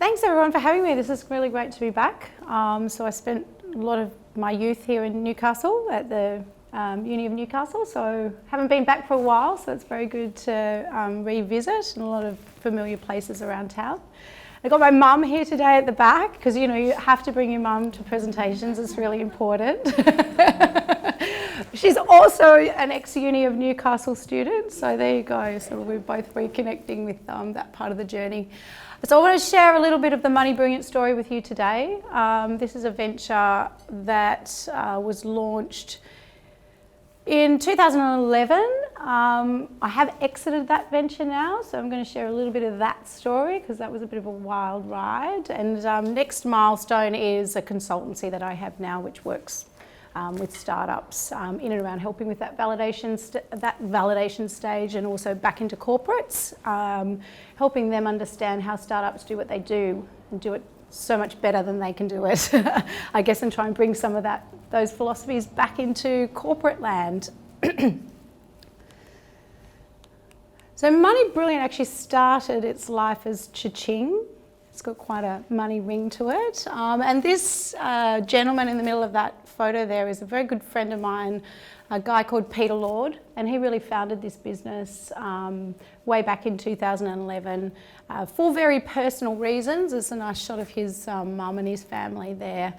Thanks everyone for having me. This is really great to be back. So I spent a lot of my youth here in Newcastle at the Uni of Newcastle, so haven't been back for a while, so it's very good to revisit and a lot of familiar places around town. I got my mum here today at the back because you have to bring your mum to presentations, it's really important. She's also an ex-Uni of Newcastle student, so there you go. So we're both reconnecting with that part of the journey. So I want to share a little bit of the MoneyBrilliant story with you today. This is a venture that was launched in 2011. I have exited that venture now, so I'm going to share a little bit of that story because that was a bit of a wild ride. And next milestone is a consultancy that I have now, which works with startups in and around helping with that validation stage, and also back into corporates, helping them understand how startups do what they do and do it so much better than they can do it, I guess, and try and bring some of those philosophies back into corporate land. So MoneyBrilliant actually started its life as cha-ching. It's got quite a money ring to it. And this gentleman in the middle of that photo there is a very good friend of mine, a guy called Peter Lord, and he really founded this business way back in 2011 for very personal reasons. There's a nice shot of his mum and his family there.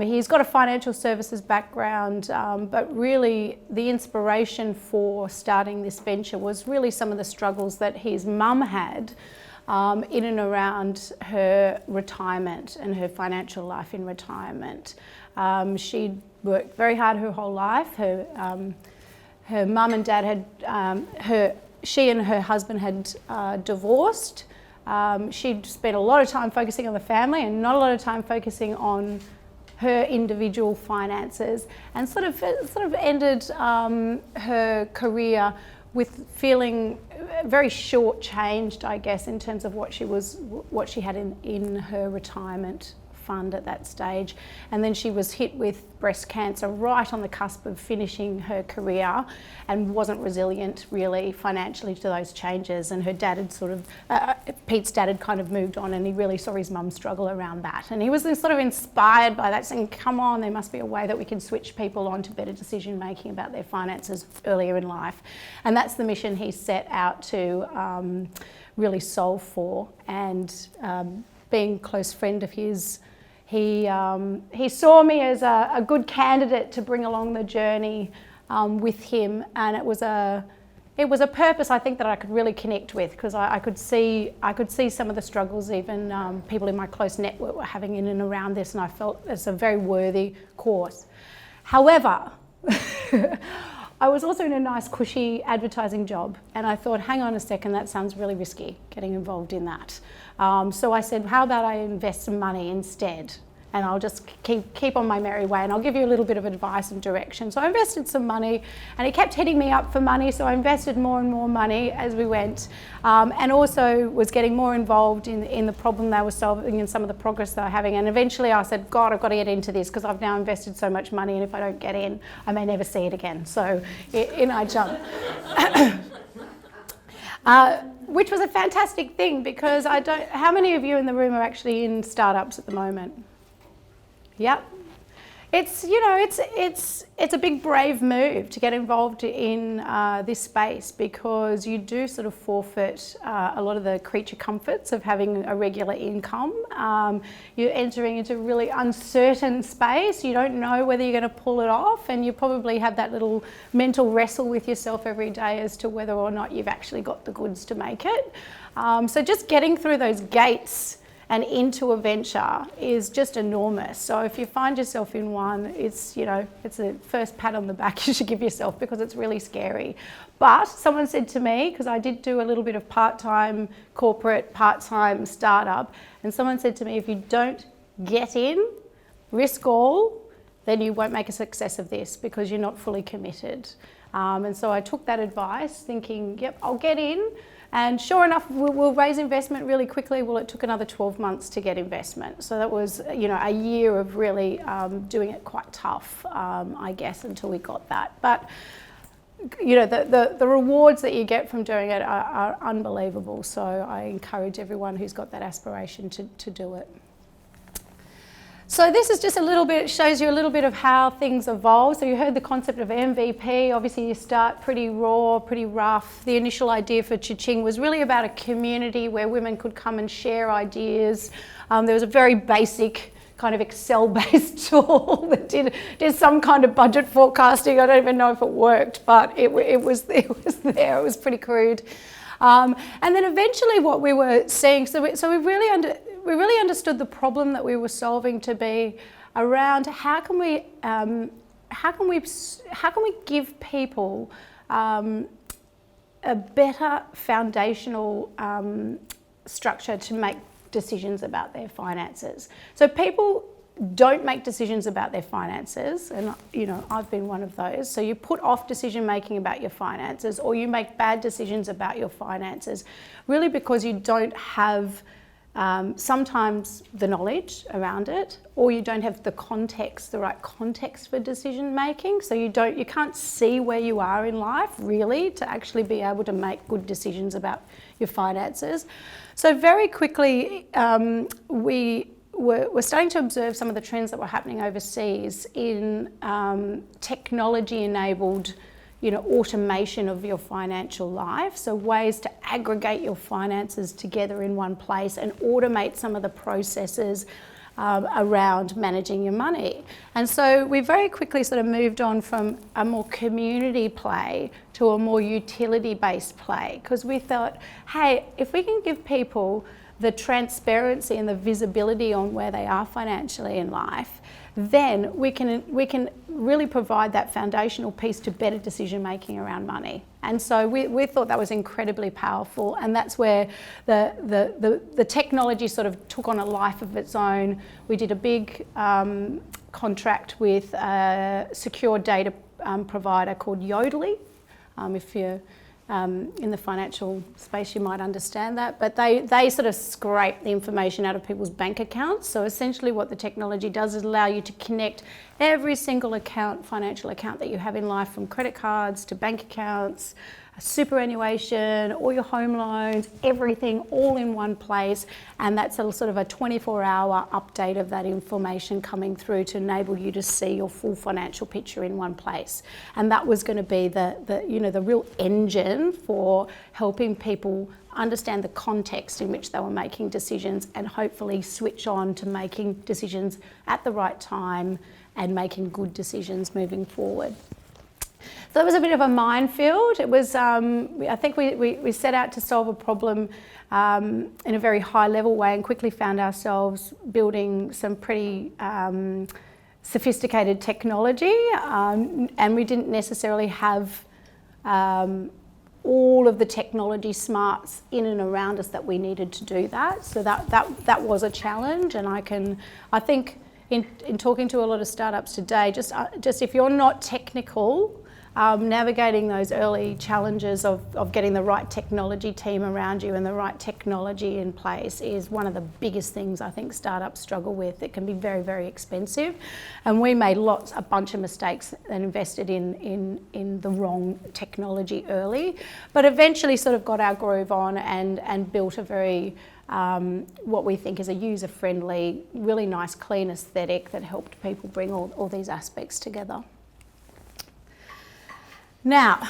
He's got a financial services background, but really the inspiration for starting this venture was really some of the struggles that his mum had in and around her retirement and her financial life in retirement. She'd worked very hard her whole life. Her mum and dad had, she and her husband had divorced. She'd spent a lot of time focusing on the family and not a lot of time focusing on her individual finances, and sort of ended her career with feeling very short-changed, I guess, in terms of what she had in her retirement fund at that stage. And then she was hit with breast cancer right on the cusp of finishing her career, and wasn't resilient really financially to those changes. And her dad had Pete's dad had kind of moved on, and he really saw his mum struggle around that. And he was sort of inspired by that, saying, come on, there must be a way that we can switch people on to better decision making about their finances earlier in life. And that's the mission he set out to really solve for. And being a close friend of his, he saw me as a good candidate to bring along the journey with him, and it was a purpose I think that I could really connect with, because I could see some of the struggles even people in my close network were having in and around this, and I felt it's a very worthy cause. However, I was also in a nice cushy advertising job, and I thought, hang on a second, that sounds really risky, getting involved in that. So I said, how about I invest some money instead, and I'll just keep on my merry way, and I'll give you a little bit of advice and direction. So I invested some money, and he kept hitting me up for money, so I invested more and more money as we went, and also was getting more involved in the problem they were solving and some of the progress they were having. And eventually I said, God, I've got to get into this, because I've now invested so much money, and if I don't get in, I may never see it again. So in I jumped. Which was a fantastic thing, because how many of you in the room are actually in startups at the moment? Yep. It's a big brave move to get involved in this space, because you do sort of forfeit a lot of the creature comforts of having a regular income. You're entering into a really uncertain space. You don't know whether you're going to pull it off, and you probably have that little mental wrestle with yourself every day as to whether or not you've actually got the goods to make it. So just getting through those gates and into a venture is just enormous. So if you find yourself in one, it's a first pat on the back you should give yourself, because it's really scary. But someone said to me, because I did do a little bit of part-time corporate, part-time startup, and someone said to me, if you don't get in, risk all, then you won't make a success of this, because you're not fully committed. And so I took that advice, thinking, yep, I'll get in. And sure enough, we'll raise investment really quickly. Well, it took another 12 months to get investment. So that was, a year of really doing it quite tough, I guess, until we got that. But the rewards that you get from doing it are unbelievable. So I encourage everyone who's got that aspiration to do it. So this is just a little bit, shows you a little bit of how things evolve. So you heard the concept of MVP. Obviously you start pretty raw, pretty rough. The initial idea for Cha-Ching was really about a community where women could come and share ideas. There was a very basic kind of Excel-based tool that did some kind of budget forecasting. I don't even know if it worked, but it was there. It was pretty crude. And then eventually what we were seeing, so we really understood the problem that we were solving to be around how can we give people a better foundational structure to make decisions about their finances. So people don't make decisions about their finances, and I've been one of those. So you put off decision making about your finances, or you make bad decisions about your finances, really because you don't have sometimes the knowledge around it, or you don't have the right context for decision making. So you can't see where you are in life really to actually be able to make good decisions about your finances. So very quickly we're starting to observe some of the trends that were happening overseas in technology-enabled automation of your financial life. So ways to aggregate your finances together in one place and automate some of the processes around managing your money. And so we very quickly sort of moved on from a more community play to a more utility-based play, because we thought, hey, if we can give people the transparency and the visibility on where they are financially in life, then we can really provide that foundational piece to better decision making around money. And so we thought that was incredibly powerful, and that's where the technology sort of took on a life of its own. We did a big contract with a secure data provider called Yodlee. If you're in the financial space, you might understand that, but they sort of scrape the information out of people's bank accounts. So essentially what the technology does is allow you to connect every single financial account that you have in life, from credit cards to bank accounts, superannuation, all your home loans, everything all in one place. And that's a sort of a 24-hour update of that information coming through to enable you to see your full financial picture in one place. And that was going to be the real engine for helping people understand the context in which they were making decisions, and hopefully switch on to making decisions at the right time and making good decisions moving forward. So it was a bit of a minefield. It was, I think we set out to solve a problem in a very high level way, and quickly found ourselves building some pretty sophisticated technology, and we didn't necessarily have all of the technology smarts in and around us that we needed to do that. So that was a challenge, and I think in talking to a lot of startups today, just if you're not technical, navigating those early challenges of getting the right technology team around you and the right technology in place is one of the biggest things I think startups struggle with. It can be very, very expensive, and we made a bunch of mistakes and invested in the wrong technology early, but eventually sort of got our groove on and built a very what we think is a user-friendly, really nice, clean aesthetic that helped people bring all these aspects together. Now,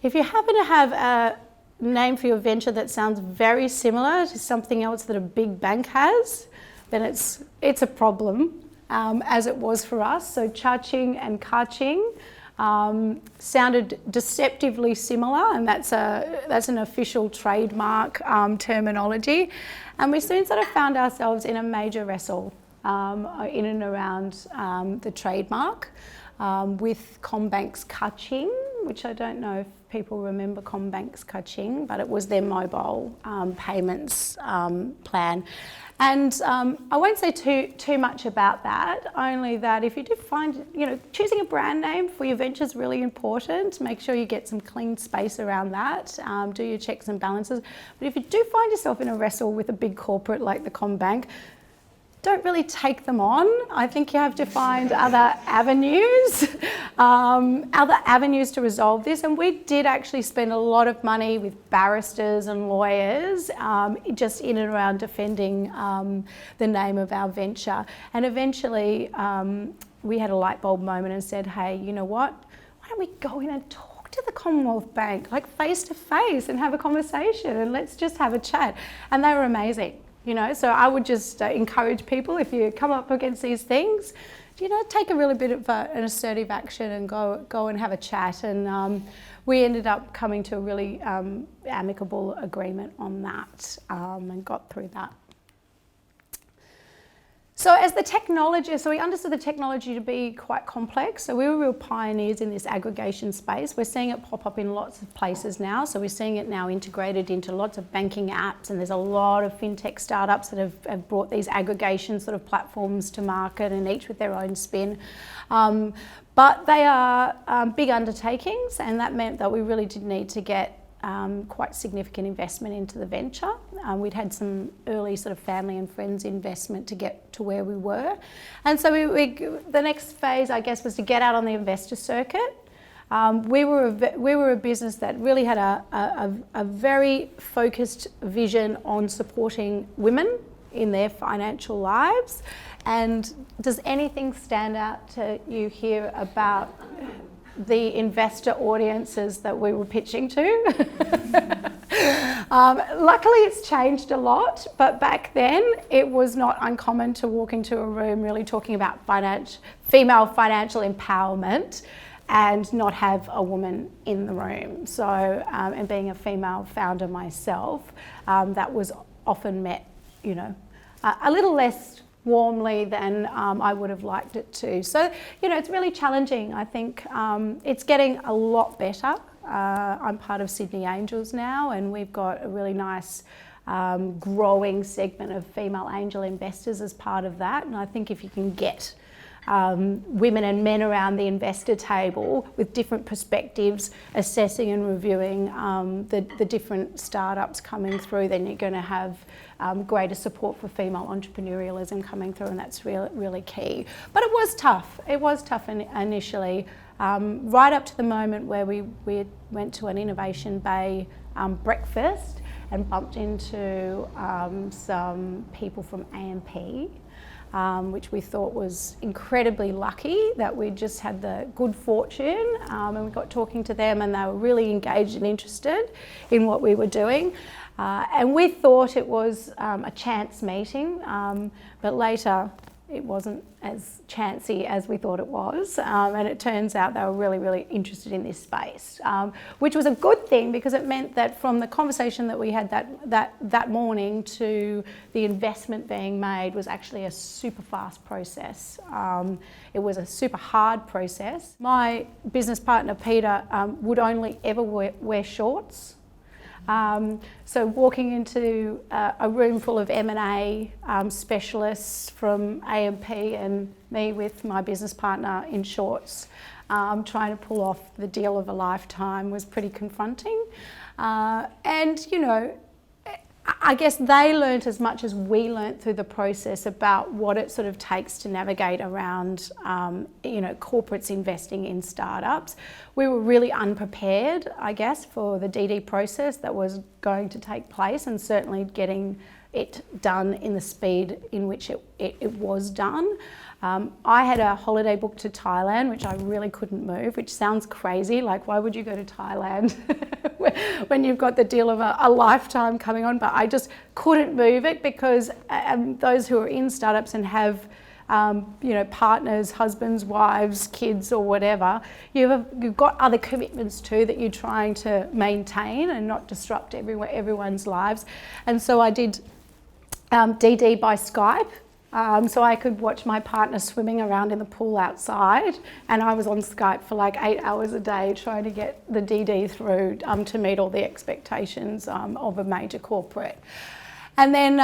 if you happen to have a name for your venture that sounds very similar to something else that a big bank has, then it's a problem, as it was for us. So Cha-Ching and Ka-Ching sounded deceptively similar, and that's an official trademark terminology. And we soon sort of found ourselves in a major wrestle in and around the trademark with CommBank's Ka-Ching, which I don't know if people remember CommBank's Ka-Ching, but it was their mobile payments plan. And I won't say too much about that, only that if you do find, choosing a brand name for your venture is really important. Make sure you get some clean space around that, do your checks and balances. But if you do find yourself in a wrestle with a big corporate like the CommBank, don't really take them on. I think you have to find other avenues to resolve this. And we did actually spend a lot of money with barristers and lawyers just in and around defending the name of our venture. And eventually we had a light bulb moment and said, hey, you know what? Why don't we go in and talk to the Commonwealth Bank, like face to face, and have a conversation, and let's just have a chat. And they were amazing. You know, so I would just encourage people, if you come up against these things, you know, take a really bit of an assertive action and go and have a chat. And we ended up coming to a really amicable agreement on that and got through that. So as the technology, so we understood the technology to be quite complex. So we were real pioneers in this aggregation space. We're seeing it pop up in lots of places now. So we're seeing it now integrated into lots of banking apps, and there's a lot of fintech startups that have brought these aggregation sort of platforms to market, and each with their own spin. But they are big undertakings, and that meant that we really did need to get quite significant investment into the venture. We'd had some early sort of family and friends investment to get to where we were. And so the next phase, I guess, was to get out on the investor circuit. We were a business that really had a very focused vision on supporting women in their financial lives. And does anything stand out to you here about the investor audiences that we were pitching to? Luckily it's changed a lot, but back then it was not uncommon to walk into a room really talking about female financial empowerment and not have a woman in the room. So, and being a female founder myself, that was often met, you know, a little less warmly than I would have liked it to. So, you know, it's really challenging. I think it's getting a lot better. I'm part of Sydney Angels now, and we've got a really nice growing segment of female angel investors as part of that. And I think if you can get women and men around the investor table with different perspectives, assessing and reviewing the different startups coming through, then you're going to have greater support for female entrepreneurialism coming through, and that's really key. But it was tough. It was tough initially, right up to the moment where we went to an Innovation Bay breakfast and bumped into some people from AMP, which we thought was incredibly lucky that we just had the good fortune, and we got talking to them, and they were really engaged and interested in what we were doing. And we thought it was a chance meeting, but later it wasn't as chancy as we thought it was, and it turns out they were really, really interested in this space, which was a good thing, because it meant that from the conversation that we had that morning to the investment being made was actually a super fast process. It was a super hard process. My business partner Peter would only ever wear shorts. So walking into a room full of M&A specialists from AMP and me with my business partner in shorts, trying to pull off the deal of a lifetime was pretty confronting. And, you know, I guess they learnt as much as we learnt through the process about what it sort of takes to navigate around, you know, corporates investing in startups. We were really unprepared, I guess, for the DD process that was going to take place, and certainly getting it done in the speed in which it was done. I had a holiday booked to Thailand, which I really couldn't move, which sounds crazy. Like, why would you go to Thailand when you've got the deal of a lifetime coming on? But I just couldn't move it, because those who are in startups and have you know, partners, husbands, wives, kids, or whatever, you've got other commitments too that you're trying to maintain and not disrupt everyone's lives. And so I did DD by Skype. So I could watch my partner swimming around in the pool outside, and I was on Skype for like 8 hours a day trying to get the DD through to meet all the expectations of a major corporate. And then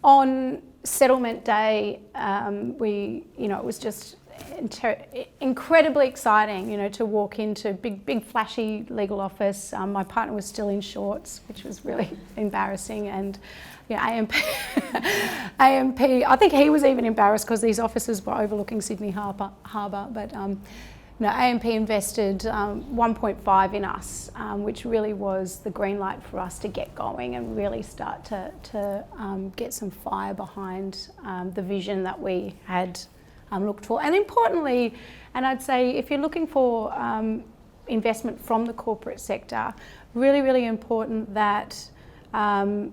on settlement day, it was just incredibly exciting, you know, to walk into big flashy legal office. My partner was still in shorts, which was really embarrassing, and AMP, I think he was even embarrassed because these offices were overlooking Sydney Harbour. But AMP invested 1.5 in us, which really was the green light for us to get going and really start to get some fire behind the vision that we had looked for. And importantly, and I'd say if you're looking for investment from the corporate sector, really, really important that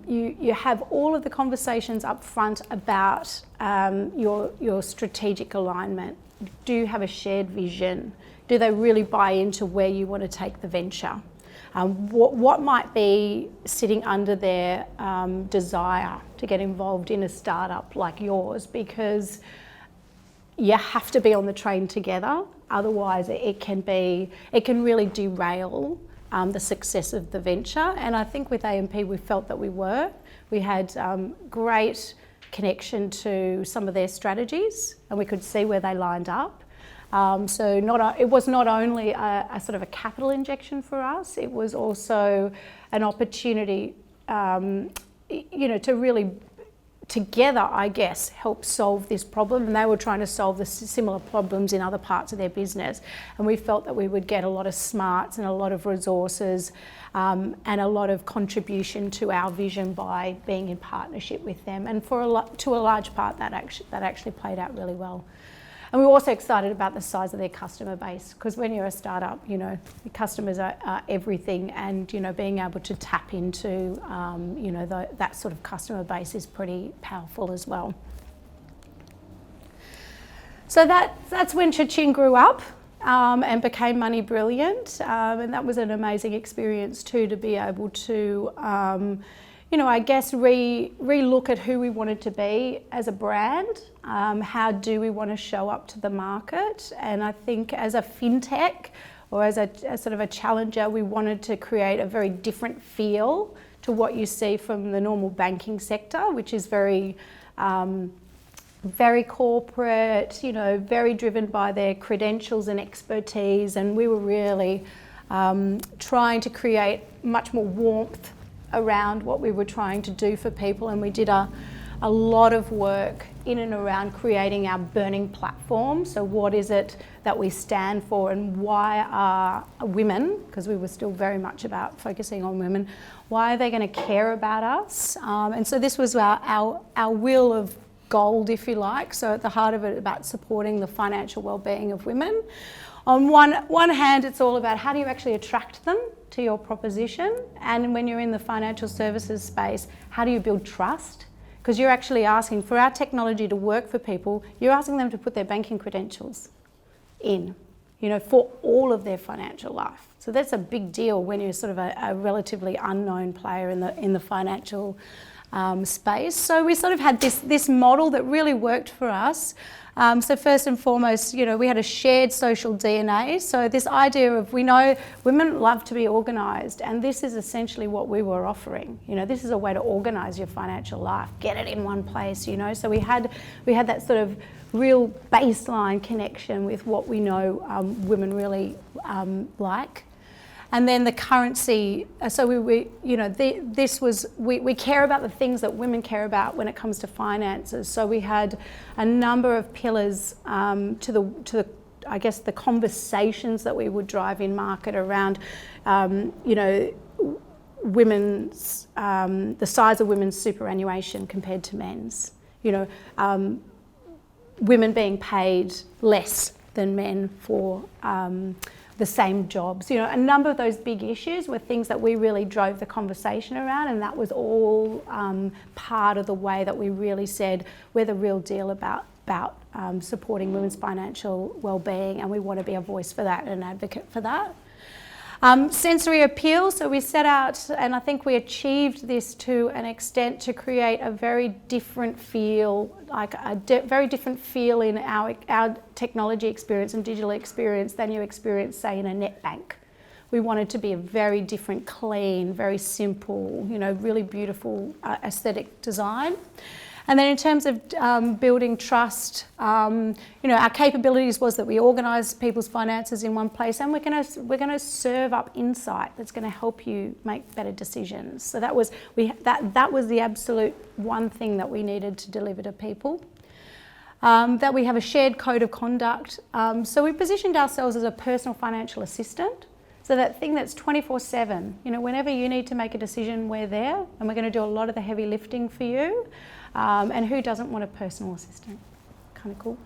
you have all of the conversations up front about your strategic alignment. Do you have a shared vision? Do they really buy into where you want to take the venture? What might be sitting under their desire to get involved in a startup like yours? Because you have to be on the train together, otherwise it can really derail the success of the venture. And I think with AMP we felt that we had great connection to some of their strategies, and we could see where they lined up. So it was not only a sort of a capital injection for us, it was also an opportunity, to really together, I guess, help solve this problem. And they were trying to solve the similar problems in other parts of their business. And we felt that we would get a lot of smarts and a lot of resources and a lot of contribution to our vision by being in partnership with them. And to a large part, that actually played out really well. And we were also excited about the size of their customer base, because when you're a startup, you know, the customers are everything, and, you know, being able to tap into, that sort of customer base is pretty powerful as well. So that's when Cha-Ching grew up and became MoneyBrilliant, and that was an amazing experience too, to be able to I guess re-look at who we wanted to be as a brand. How do we want to show up to the market? And I think as a fintech or as sort of a challenger, we wanted to create a very different feel to what you see from the normal banking sector, which is very corporate, very driven by their credentials and expertise. And we were really trying to create much more warmth around what we were trying to do for people, and we did a lot of work in and around creating our burning platform. So what is it that we stand for, and why are women, because we were still very much about focusing on women, why are they going to care about us? And so this was our wheel of gold, if you like. So at the heart of it, about supporting the financial well-being of women. On one hand, it's all about how do you actually attract them to your proposition, and when you're in the financial services space, how do you build trust? Because you're actually asking for our technology to work for people, you're asking them to put their banking credentials in, for all of their financial life. So that's a big deal when you're sort of a relatively unknown player in the financial space. So we sort of had this model that really worked for us. So first and foremost, we had a shared social DNA. So this idea of, we know women love to be organised, and this is essentially what we were offering. This is a way to organise your financial life, get it in one place. So we had that sort of real baseline connection with what we know women really like. And then the currency, so we care about the things that women care about when it comes to finances. So we had a number of pillars to the I guess the conversations that we would drive in market around, women's the size of women's superannuation compared to men's. Women being paid less than men for the same jobs. A number of those big issues were things that we really drove the conversation around, and that was all part of the way that we really said we're the real deal about supporting women's financial well-being, and we want to be a voice for that and an advocate for that. Sensory appeal, so we set out, and I think we achieved this to an extent, to create a very different feel, very different feel in our technology experience and digital experience than you experience, say, in a net bank. We wanted to be a very different, clean, very simple, really beautiful aesthetic design. And then in terms of building trust, our capabilities was that we organised people's finances in one place, and we're going to serve up insight that's going to help you make better decisions. So that was the absolute one thing that we needed to deliver to people. That we have a shared code of conduct. So we positioned ourselves as a personal financial assistant. So that thing that's 24/7, whenever you need to make a decision, we're there, and we're going to do a lot of the heavy lifting for you. And who doesn't want a personal assistant? Kind of cool.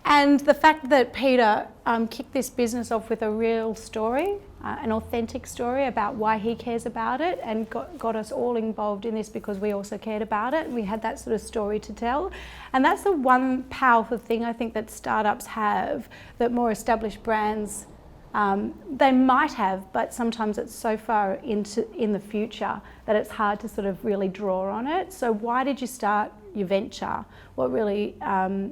And the fact that Peter kicked this business off with a real story, an authentic story about why he cares about it, and got us all involved in this because we also cared about it. We had that sort of story to tell. And that's the one powerful thing I think that startups have that more established brands they might have, but sometimes it's so far in the future that it's hard to sort of really draw on it. So why did you start your venture? What really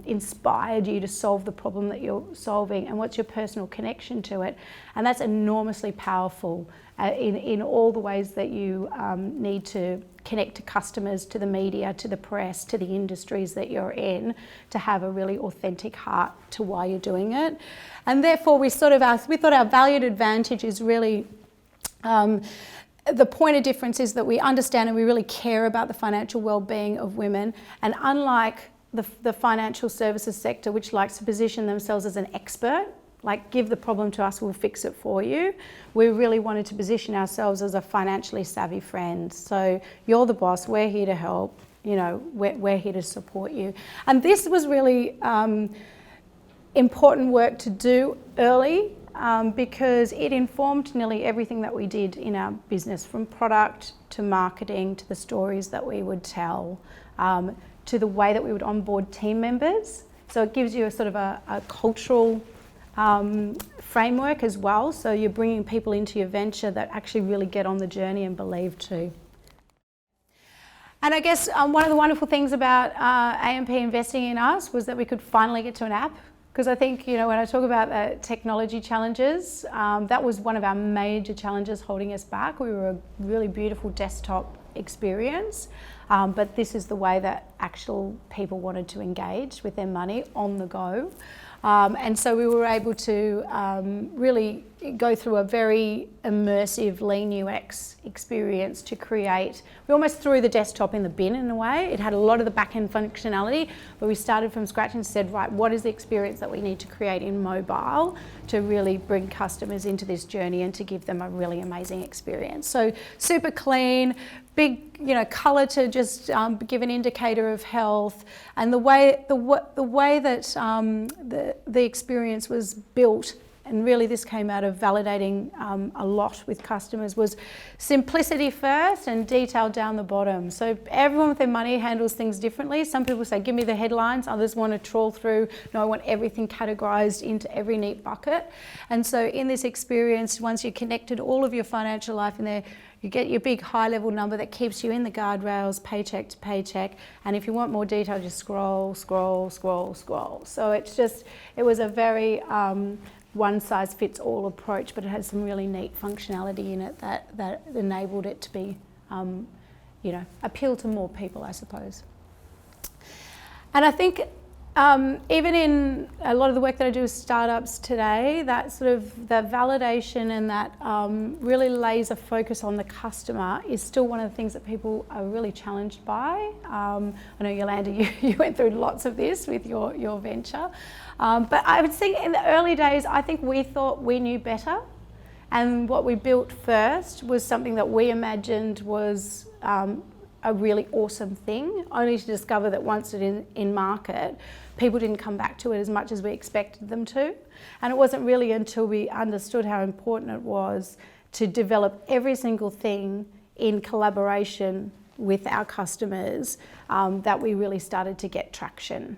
inspired you to solve the problem that you're solving, and what's your personal connection to it? And that's enormously powerful in all the ways that you need to connect to customers, to the media, to the press, to the industries that you're in, to have a really authentic heart to why you're doing it. And therefore we thought our valued advantage is really the point of difference is that we understand and we really care about the financial well-being of women. And unlike the financial services sector, which likes to position themselves as an expert, like give the problem to us, we'll fix it for you, we really wanted to position ourselves as a financially savvy friend. So you're the boss, we're here to help, we're here to support you. And this was really important work to do early, because it informed nearly everything that we did in our business, from product to marketing to the stories that we would tell, to the way that we would onboard team members. So it gives you a sort of a cultural framework as well. So you're bringing people into your venture that actually really get on the journey and believe too. And I guess one of the wonderful things about AMP investing in us was that we could finally get to an app. Because I think, when I talk about technology challenges, that was one of our major challenges holding us back. We were a really beautiful desktop experience, but this is the way that actual people wanted to engage with their money on the go. And so we were able to really go through a very immersive lean UX experience to create. We almost threw the desktop in the bin in a way. It had a lot of the back-end functionality, but we started from scratch and said, right, what is the experience that we need to create in mobile to really bring customers into this journey and to give them a really amazing experience? So super clean, big, colour to just give an indicator of health, and the way that the experience was built, and really this came out of validating a lot with customers, was simplicity first and detail down the bottom. So everyone with their money handles things differently. Some people say, give me the headlines. Others want to trawl through. No, I want everything categorised into every neat bucket. And so in this experience, once you connected all of your financial life in there, you get your big high-level number that keeps you in the guardrails, paycheck to paycheck. And if you want more detail, just scroll, scroll, scroll, scroll. So it was a very one-size-fits-all approach, but it had some really neat functionality in it that enabled it to be, appeal to more people, I suppose. And I think even in a lot of the work that I do with startups today, that sort of the validation and that really laser focus on the customer is still one of the things that people are really challenged by. I know Yolanda, you went through lots of this with your venture. But I would think in the early days, I think we thought we knew better. And what we built first was something that we imagined was a really awesome thing, only to discover that once it in market, people didn't come back to it as much as we expected them to. And it wasn't really until we understood how important it was to develop every single thing in collaboration with our customers that we really started to get traction.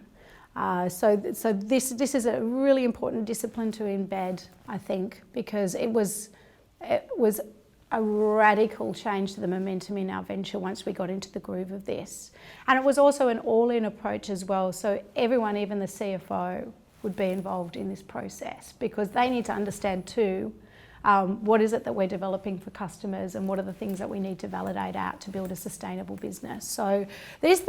So this is a really important discipline to embed, I think, because it was a radical change to the momentum in our venture once we got into the groove of this. And it was also an all-in approach as well. So everyone, even the CFO, would be involved in this process because they need to understand too what is it that we're developing for customers, and what are the things that we need to validate out to build a sustainable business. So this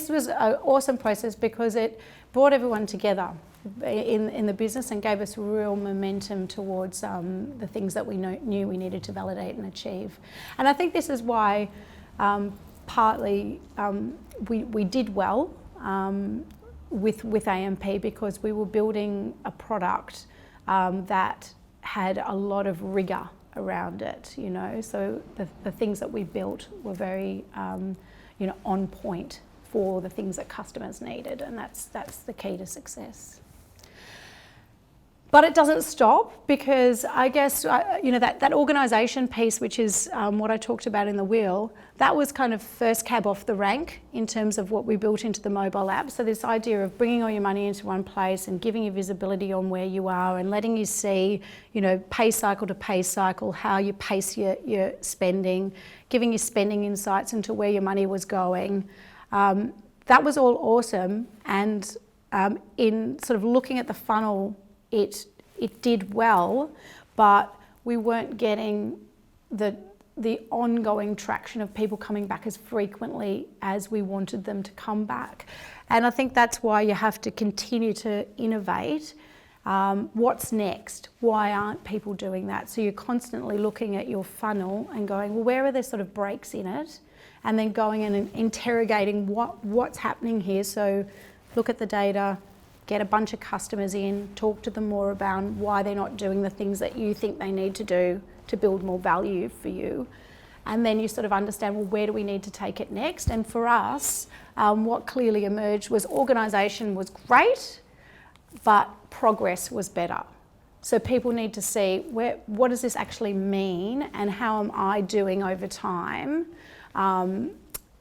was an awesome process because it brought everyone together in the business and gave us real momentum towards the things that we knew we needed to validate and achieve. And I think this is why partly we did well with AMP, because we were building a product that had a lot of rigour around it, you know. So the things that we built were very, you know, on point for the things that customers needed, and that's the key to success. But it doesn't stop, because I guess, you know, that organisation piece, which is what I talked about in the wheel, that was kind of first cab off the rank in terms of what we built into the mobile app. So this idea of bringing all your money into one place and giving you visibility on where you are and letting you see, you know, pay cycle to pay cycle, how you pace your spending, giving you spending insights into where your money was going. That was all awesome. And in sort of looking at the funnel, it did well, but we weren't getting the ongoing traction of people coming back as frequently as we wanted them to come back. And I think that's why you have to continue to innovate. What's next? Why aren't people doing that? So you're constantly looking at your funnel and going, well, where are there sort of breaks in it? And then going in and interrogating what's happening here. So look at the data, get a bunch of customers in, talk to them more about why they're not doing the things that you think they need to do to build more value for you. And then you sort of understand, well, where do we need to take it next? And for us, what clearly emerged was organisation was great, but progress was better. So people need to see, what does this actually mean, and how am I doing over time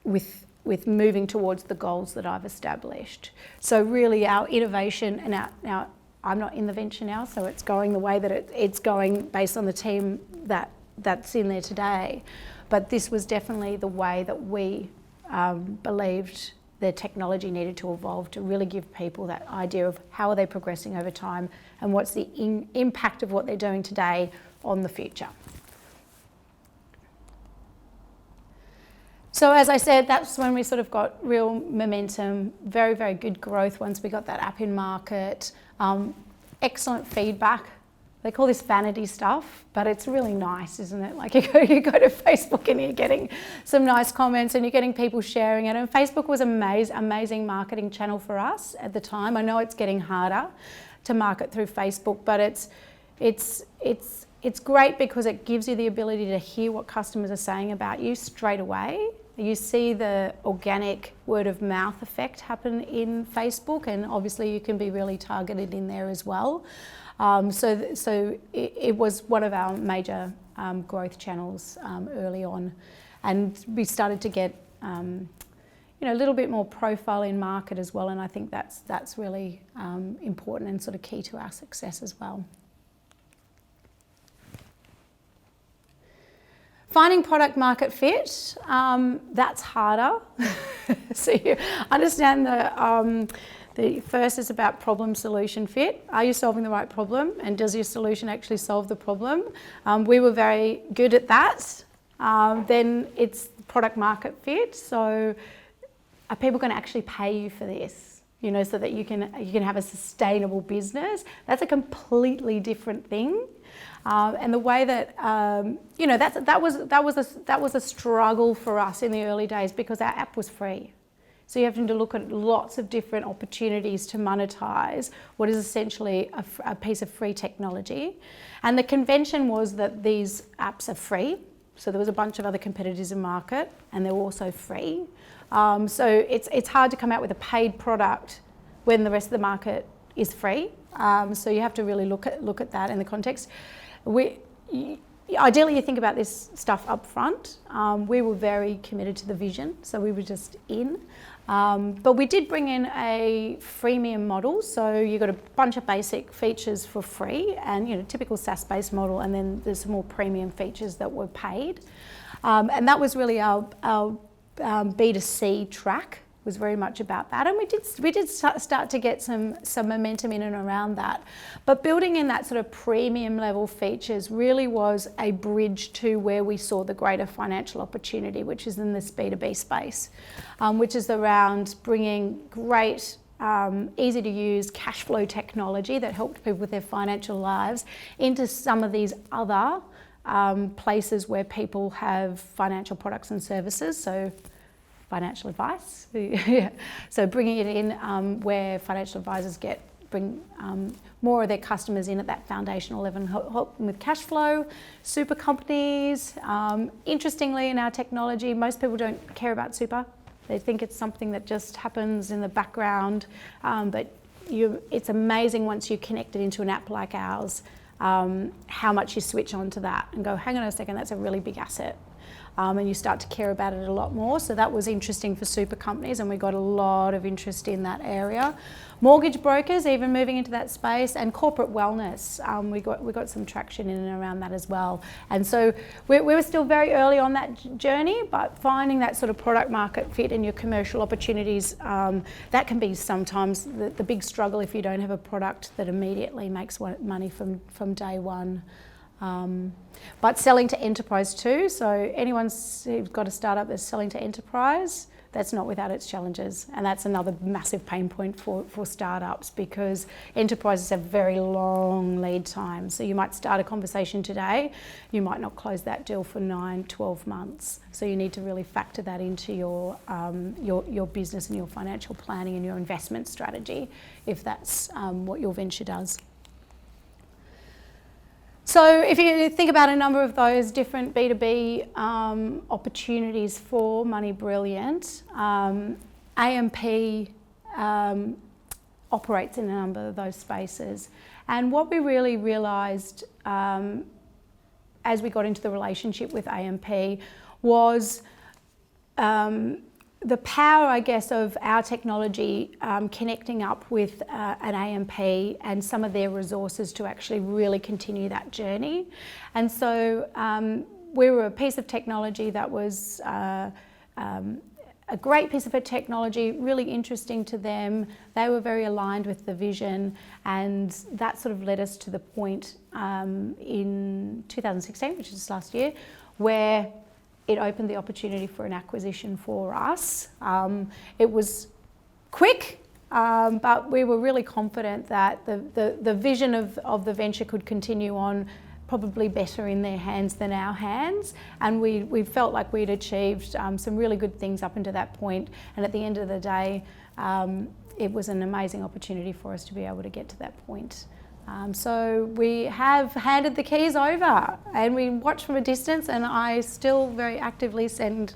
with moving towards the goals that I've established. So really our innovation, and now I'm not in the venture now, so it's going the way that it's going based on the team that's in there today. But this was definitely the way that we believed the technology needed to evolve to really give people that idea of how are they progressing over time and what's the impact of what they're doing today on the future. So as I said, that's when we sort of got real momentum, very, very good growth once we got that app in market, excellent feedback. They call this vanity stuff, but it's really nice, isn't it? Like you go to Facebook and you're getting some nice comments and you're getting people sharing it. And Facebook was an amazing marketing channel for us at the time. I know it's getting harder to market through Facebook, but it's great because it gives you the ability to hear what customers are saying about you straight away. You see the organic word of mouth effect happen in Facebook, and obviously you can be really targeted in there as well. So it was one of our major growth channels early on, and we started to get a little bit more profile in market as well, and I think that's really important and sort of key to our success as well. Finding product market fit, that's harder. So you understand the first is about problem solution fit. Are you solving the right problem, and does your solution actually solve the problem? We were very good at that. Then it's product market fit. So are people going to actually pay you for this? You know, so that you can have a sustainable business. That's a completely different thing. And the way that that was a struggle for us in the early days because our app was free. So you have to look at lots of different opportunities to monetize what is essentially a piece of free technology. And the convention was that these apps are free. So there was a bunch of other competitors in market, and they're also free. So it's hard to come out with a paid product when the rest of the market is free. So you have to really look at that in the context. Ideally, you think about this stuff up front. We were very committed to the vision, so we were just in. But we did bring in a freemium model, so you got a bunch of basic features for free, and typical SaaS-based model, and then there's some more premium features that were paid. And that was really our B2C track was very much about that, and we did start to get some momentum in and around that. But building in that sort of premium level features really was a bridge to where we saw the greater financial opportunity, which is in this B2B space, which is around bringing great easy to use cash flow technology that helped people with their financial lives into some of these other places where people have financial products and services. So financial advice. So bringing it in where financial advisors bring more of their customers in at that foundational level and help them with cash flow. Super companies. Interestingly, in our technology, most people don't care about super. They think it's something that just happens in the background, but it's amazing once you connect it into an app like ours, how much you switch on to that and go, hang on a second, that's a really big asset. And you start to care about it a lot more. So that was interesting for super companies, and we got a lot of interest in that area. Mortgage brokers even moving into that space, and corporate wellness. We got some traction in and around that as well. And so we were still very early on that journey, but finding that sort of product market fit in your commercial opportunities, that can be sometimes the big struggle if you don't have a product that immediately makes money from day one. But selling to enterprise too, so anyone who's got a startup that's selling to enterprise, that's not without its challenges, and that's another massive pain point for startups, because enterprises have very long lead times. So you might start a conversation today, you might not close that deal for 9-12 months. So you need to really factor that into your business and your financial planning and your investment strategy, if that's what your venture does. So if you think about a number of those different B2B opportunities for MoneyBrilliant, AMP operates in a number of those spaces. And what we really realised as we got into the relationship with AMP was the power, I guess, of our technology connecting up with an AMP and some of their resources to actually really continue that journey. And so we were a piece of technology that was a great piece of technology, really interesting to them. They were very aligned with the vision, and that sort of led us to the point in 2016, which is last year, where it opened the opportunity for an acquisition for us. It was quick, but we were really confident that the vision of the venture could continue on probably better in their hands than our hands. And we felt like we'd achieved some really good things up until that point. And at the end of the day, it was an amazing opportunity for us to be able to get to that point. So we have handed the keys over, and we watch from a distance, and I still very actively send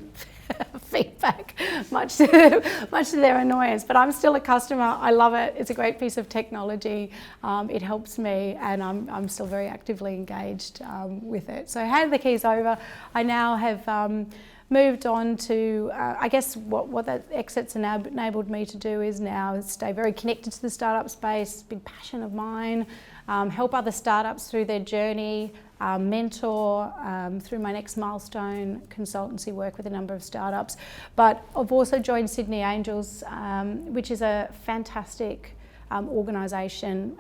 feedback, much to their annoyance. But I'm still a customer. I love it. It's a great piece of technology. It helps me, and I'm still very actively engaged with it. So I handed the keys over. I now have moved on to, I guess what that exit's enabled me to do is now stay very connected to the startup space, big passion of mine, help other startups through their journey, mentor through my next milestone, consultancy work with a number of startups. But I've also joined Sydney Angels, which is a fantastic organisation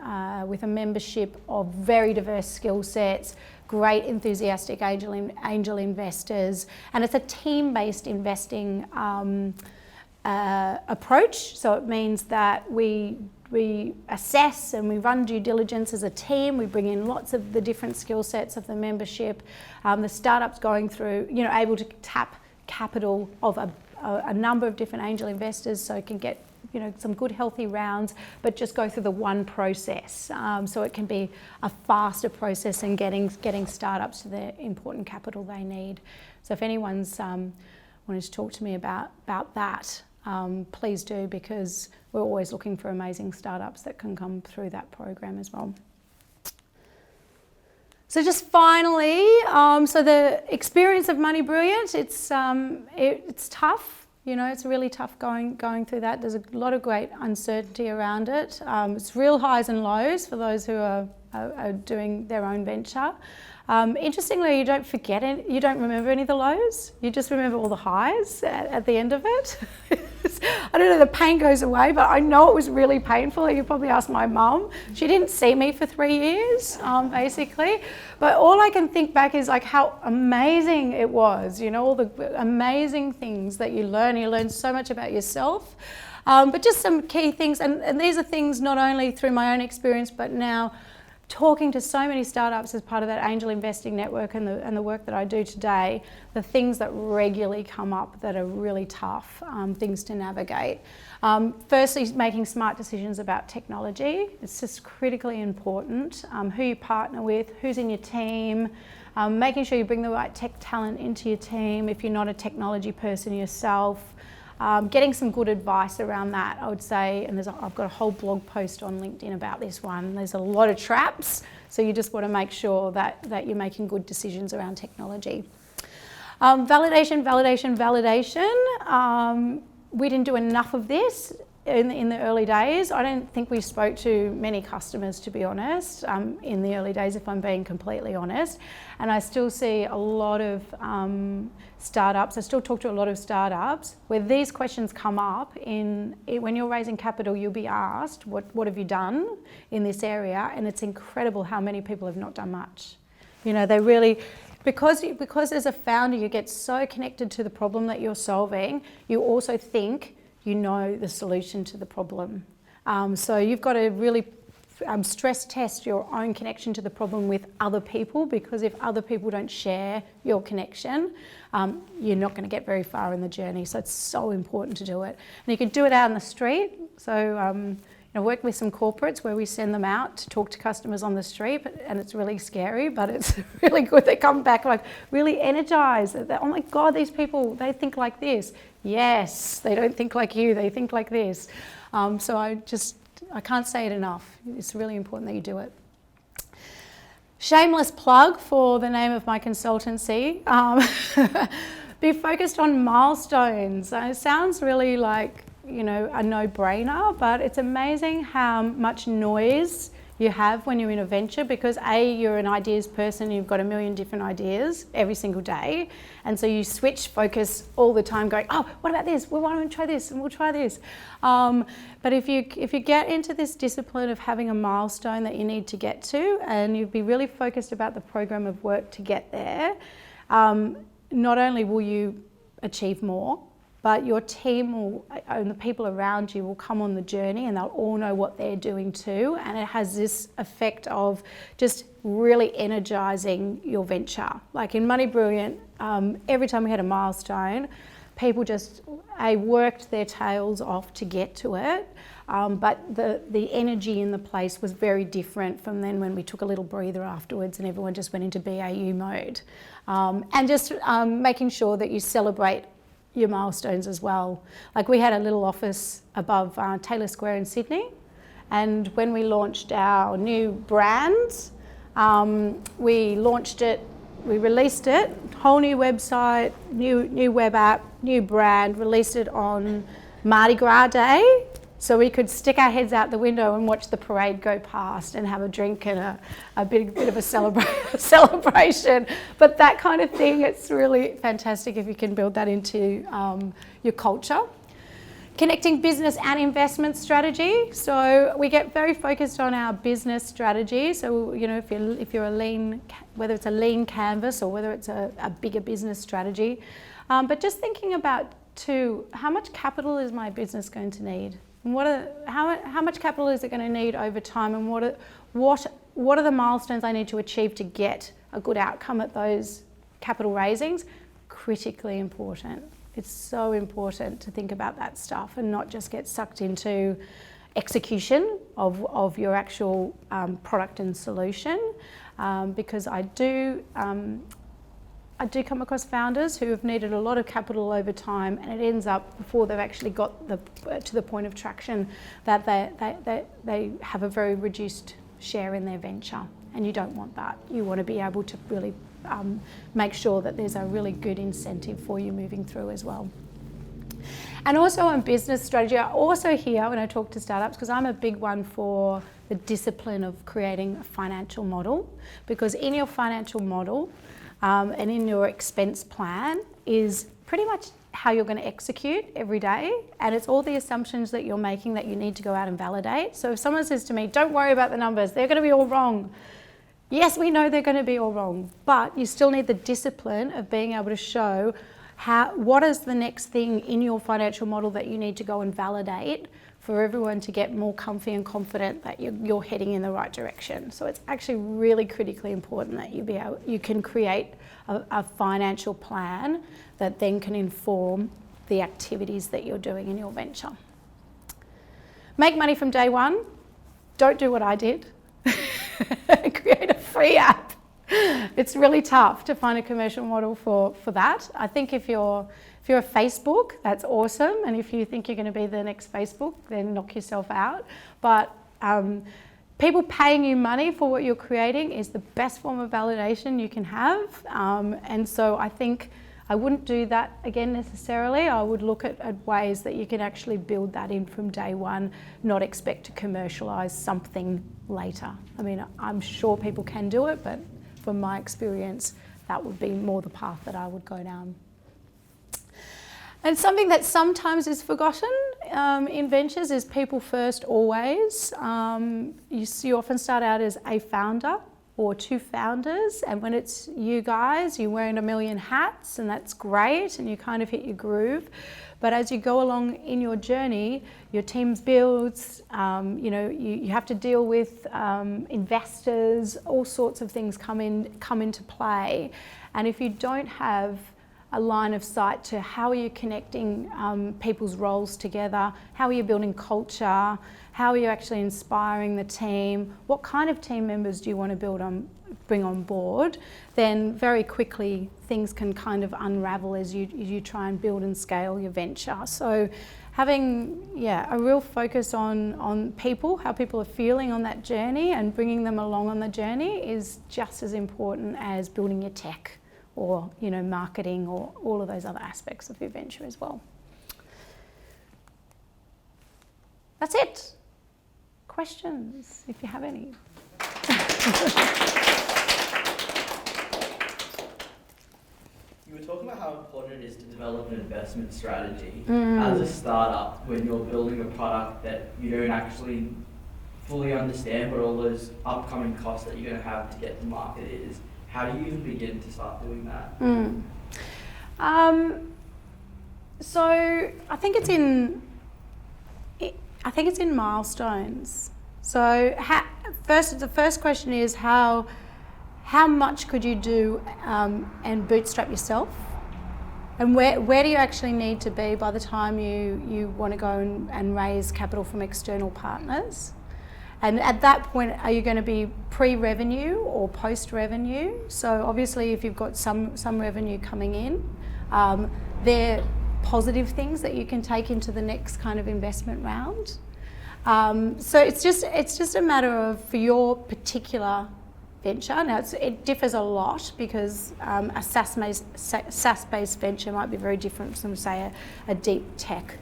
with a membership of very diverse skill sets, great enthusiastic angel investors, and it's a team-based investing approach. So it means that we assess and we run due diligence as a team. We bring in lots of the different skill sets of the membership. The startup's going through, able to tap capital of a number of different angel investors, so it can get some good healthy rounds, but just go through the one process. So it can be a faster process in getting startups to the important capital they need. So if anyone's wanted to talk to me about that, please do, because we're always looking for amazing startups that can come through that program as well. So just finally, so the experience of MoneyBrilliant, it's tough. It's really tough going through that. There's a lot of great uncertainty around it. It's real highs and lows for those who are doing their own venture. Interestingly, you don't forget it. You don't remember any of the lows. You just remember all the highs at the end of it. I don't know, the pain goes away, but I know it was really painful. You probably ask my mum. She didn't see me for 3 years, basically. But all I can think back is like how amazing it was, you know, all the amazing things that you learn. You learn so much about yourself. But just some key things, and these are things not only through my own experience, but now talking to so many startups as part of that angel investing network and the work that I do today, the things that regularly come up that are really tough, things to navigate. Firstly, making smart decisions about technology. It's just critically important. Who you partner with, who's in your team, making sure you bring the right tech talent into your team if you're not a technology person yourself. Getting some good advice around that, I would say, and I've got a whole blog post on LinkedIn about this one. There's a lot of traps, so you just want to make sure that you're making good decisions around technology. Validation. We didn't do enough of this in the early days. I don't think we spoke to many customers, to be honest, in the early days, if I'm being completely honest. And I still see a lot of startups, I still talk to a lot of startups where these questions come up when you're raising capital, you'll be asked, what have you done in this area? And it's incredible how many people have not done much. You know, they really, because as a founder, you get so connected to the problem that you're solving, you also think you know the solution to the problem. So you've got to really stress test your own connection to the problem with other people, because if other people don't share your connection, you're not going to get very far in the journey. So it's so important to do it. And you can do it out on the street. So I work with some corporates where we send them out to talk to customers on the street, and it's really scary, but it's really good. They come back like really energized. Oh my God, these people, they think like this. Yes, they don't think like you, they think like this. So I can't say it enough. It's really important that you do it. Shameless plug for the name of my consultancy. Be focused on milestones. It sounds really like, you know, a no-brainer, but it's amazing how much noise you have when you're in a venture, because you're an ideas person, you've got a million different ideas every single day, and so you switch focus all the time going, oh, what about this? Well, why don't we try this? And we'll try this. But if you get into this discipline of having a milestone that you need to get to, and you'd be really focused about the program of work to get there, not only will you achieve more, but your team and the people around you will come on the journey, and they'll all know what they're doing too. And it has this effect of just really energizing your venture. Like in MoneyBrilliant, every time we had a milestone, people just worked their tails off to get to it. But the energy in the place was very different from then when we took a little breather afterwards and everyone just went into BAU mode. And just making sure that you celebrate your milestones as well. Like we had a little office above Taylor Square in Sydney, and when we launched our new brand, we launched it, we released it, whole new website, new web app, new brand, released it on Mardi Gras Day, so we could stick our heads out the window and watch the parade go past and have a drink and a bit of a celebration. But that kind of thing, it's really fantastic if you can build that into your culture. Connecting business and investment strategy. So we get very focused on our business strategy. So, you know, if you're a lean, whether it's a lean canvas or whether it's a bigger business strategy, but just thinking about too, how much capital is my business going to need? And how much capital is it going to need over time, and what are the milestones I need to achieve to get a good outcome at those capital raisings? Critically important. It's so important to think about that stuff and not just get sucked into execution of your actual product and solution, because I do come across founders who have needed a lot of capital over time, and it ends up before they've actually got to the point of traction that they have a very reduced share in their venture, and you don't want that. You want to be able to really make sure that there's a really good incentive for you moving through as well. And also on business strategy, I also hear when I talk to startups, because I'm a big one for the discipline of creating a financial model, because in your financial model, and in your expense plan is pretty much how you're going to execute every day, and it's all the assumptions that you're making that you need to go out and validate. So if someone says to me, don't worry about the numbers, they're going to be all wrong. Yes, we know they're going to be all wrong, but you still need the discipline of being able to show what is the next thing in your financial model that you need to go and validate for everyone to get more comfy and confident that you're heading in the right direction. So it's actually really critically important that you can create a financial plan that then can inform the activities that you're doing in your venture. Make money from day one. Don't do what I did. Create a free app. It's really tough to find a commercial model for that. I think if you're a Facebook, that's awesome, and if you think you're going to be the next Facebook, then knock yourself out. But people paying you money for what you're creating is the best form of validation you can have, and so I think I wouldn't do that again necessarily. I would look at ways that you can actually build that in from day one, not expect to commercialise something later. I mean, I'm sure people can do it, but from my experience, that would be more the path that I would go down. And something that sometimes is forgotten in ventures is people first always. You often start out as a founder or two founders, and when it's you guys, you're wearing a million hats, and that's great, and you kind of hit your groove. But as you go along in your journey, your team builds, you have to deal with investors, all sorts of things come into play. And if you don't have a line of sight to how are you connecting people's roles together, how are you building culture, how are you actually inspiring the team, what kind of team members do you want to bring on board, then very quickly things can kind of unravel as you try and build and scale your venture. So having a real focus on people, how people are feeling on that journey, and bringing them along on the journey is just as important as building your tech or marketing or all of those other aspects of your venture as well. That's it. Questions, if you have any. You were talking about how important it is to develop an investment strategy as a startup when you're building a product that you don't actually fully understand what all those upcoming costs that you're going to have to get to market is. How do you even begin to start doing that? So I think it's in milestones. So the first question is how much could you do and bootstrap yourself, and where do you actually need to be by the time you want to go and raise capital from external partners? And at that point, are you going to be pre-revenue or post-revenue? So obviously, if you've got some revenue coming in, they're positive things that you can take into the next kind of investment round. So it's just a matter of, for your particular venture. Now it differs a lot because a SaaS-based venture might be very different from, say, a deep tech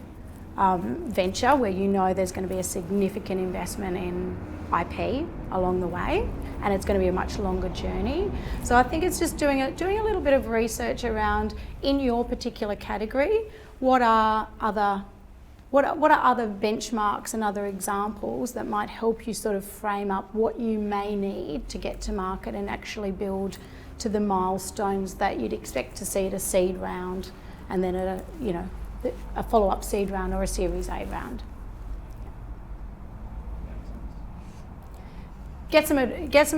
venture where there's going to be a significant investment in IP along the way, and it's going to be a much longer journey. So I think it's just doing a little bit of research around, in your particular category, what are other benchmarks and other examples that might help you sort of frame up what you may need to get to market and actually build to the milestones that you'd expect to see at a seed round, and then at a follow-up seed round or a Series A round. Get some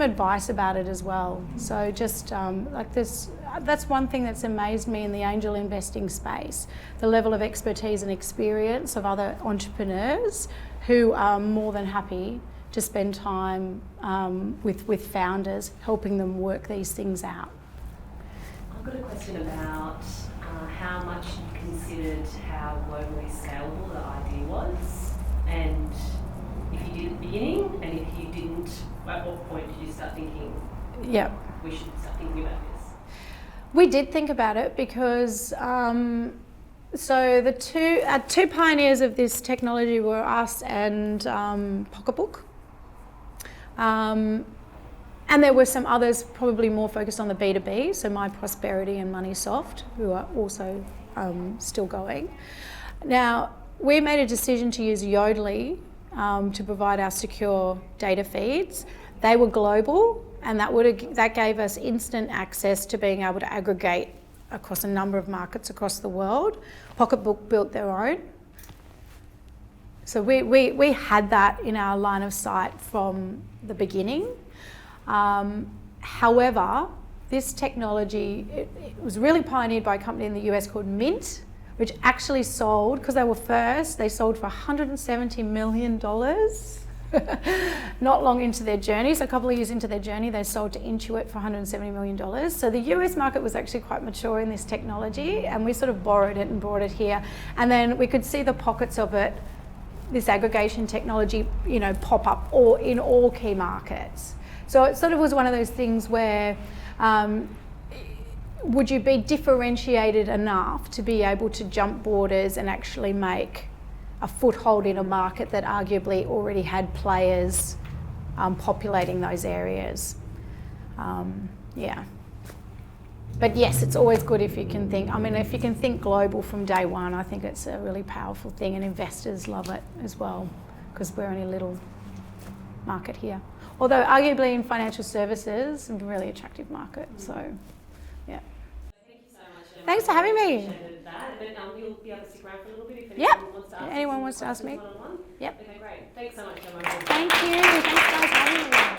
advice about it as well. So just like this, that's one thing that's amazed me in the angel investing space, the level of expertise and experience of other entrepreneurs who are more than happy to spend time with founders, helping them work these things out. I've got a question about how much you considered how globally scalable the idea was, and if you did at the beginning, and if you didn't, at what point did you start thinking, we should start thinking about this? We did think about it because so the two pioneers of this technology were us and Pocketbook. And there were some others probably more focused on the B2B, so My Prosperity and MoneySoft, who are also still going. Now, we made a decision to use Yodlee to provide our secure data feeds. They were global, and that gave us instant access to being able to aggregate across a number of markets across the world. Pocketbook built their own. So we had that in our line of sight from the beginning. However, this technology, it was really pioneered by a company in the US called Mint, which actually sold, because they were first, they sold for $170 million. Not long into their journey, so a couple of years into their journey, they sold to Intuit for $170 million. So the US market was actually quite mature in this technology, and we sort of borrowed it and brought it here. And then we could see the pockets of it, this aggregation technology, pop up in all key markets. So it sort of was one of those things where would you be differentiated enough to be able to jump borders and actually make a foothold in a market that arguably already had players populating those areas? Yeah. But yes, it's always good if you can think, if you can think global from day one, I think it's a really powerful thing, and investors love it as well, because we're only a little market here. Although arguably in financial services, a really attractive market, so yeah. Thank you so much, Emma. Thanks for having me. Appreciated that. And then you'll be able to stick around for a little bit if Yep. anyone wants to ask me. one-on-one. Yep. Okay, great. Thanks so much, Emma. Thank you. Thanks guys for having me.